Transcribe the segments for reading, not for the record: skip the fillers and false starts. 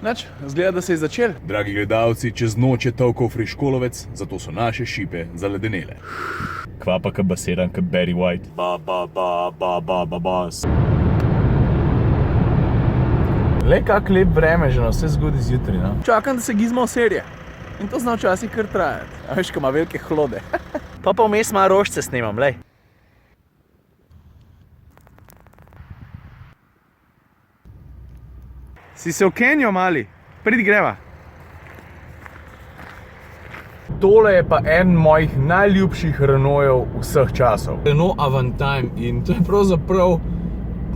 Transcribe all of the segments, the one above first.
Nač, zgleda, da se je začel. Dragi gledalci, čez noč je tolkal friškolovec, zato so naše šipe zaledenele. Kva pa ka basiran ka Barry White. Bas. Le kak lep vreme že na vse zgodi zjutraj, no. Čakam, da se gizmo serije. In to zna včasih kar trajati. A veš, ko ima velike hlode. Pa vmes malo rožce snemam, lej. Si se okenjal, mali? Pridi greva. Tole je pa en mojih najljubših Renaultov vseh časov. Renault Avantime in to je pravzaprav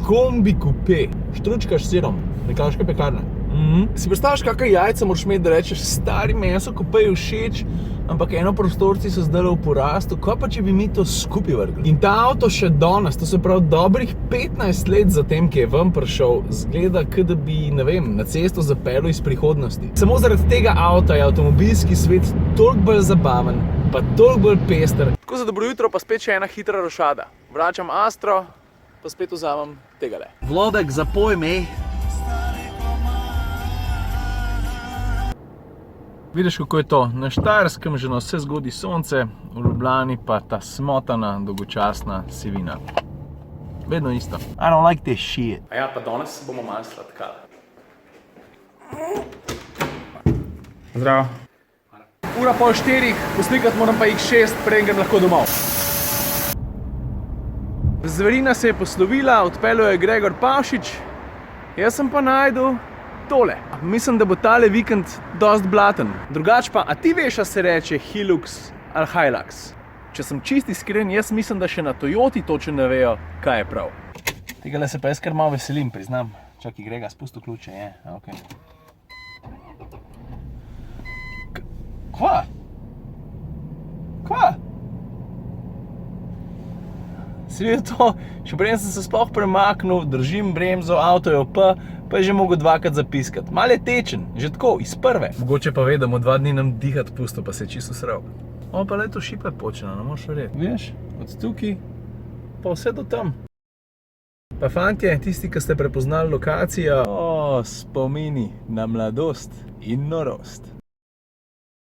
kombi coupe. Štručka s sirom, nekakšne pekarne. Si predstavljaš, kakaj jajca moraš imeti, da rečeš, stari meso coupe je všeč, ampak enoprostorci so zdaj v porastu, kaj pa če bi mi to skupaj vrgli? In ta avto še danes, to se pravi dobrih 15 let zatem, ki je ven prišel, zgleda, da bi, ne vem, na cesto zapeljal iz prihodnosti. Samo zaradi tega avta je avtomobilski svet toliko bolj zabaven, pa toliko bolj pester. Tako za dobro jutro pa spet še ena hitra rošada. Vračam Astro, pa spet vzamem tegale. Vlodek, zapoj me. Vidiš, kako je to? Na Štajerskem že na vse zgodi sonce, v Ljubljani pa ta smotana, dolgočasna sivina. Vedno isto. I don't like this shit. A ja, pa danes bomo malo sladkali. Zdravo. Ura pol 4, poslikati moram pa jih 6, preden grem lahko domov. Zverina se je poslovila, odpeljal je Gregor Pavšič, jaz sem pa najdel tole. Mislim, da bo tale vikend dost blaten. Drugač pa, a ti veš, a se reče Hilux ali Hilux? Če sem čisti iskren, jaz mislim, da še na Toyoti točno ne vejo, kaj je prav. Tegale se pa jaz kar malo veselim, priznam. Čakaj, Grega, spustil ključe, je, okej. Kva? Kva? Si videl to? Še preden sem se sploh premaknil, držim bremzo, avto je pa je že mogel dvakrat zapiskati. Mal je tečen, že tako, iz prve. Mogoče pa ve, da mu 2 dni nam dihati pustil, pa se je čisto sral. O, pa leto šipa je počena, ne moš verjeti. Vidiš, od tukaj pa vse do tam. Pa fantje, tisti, ki ste prepoznali lokacijo, spomini na mladost in norost.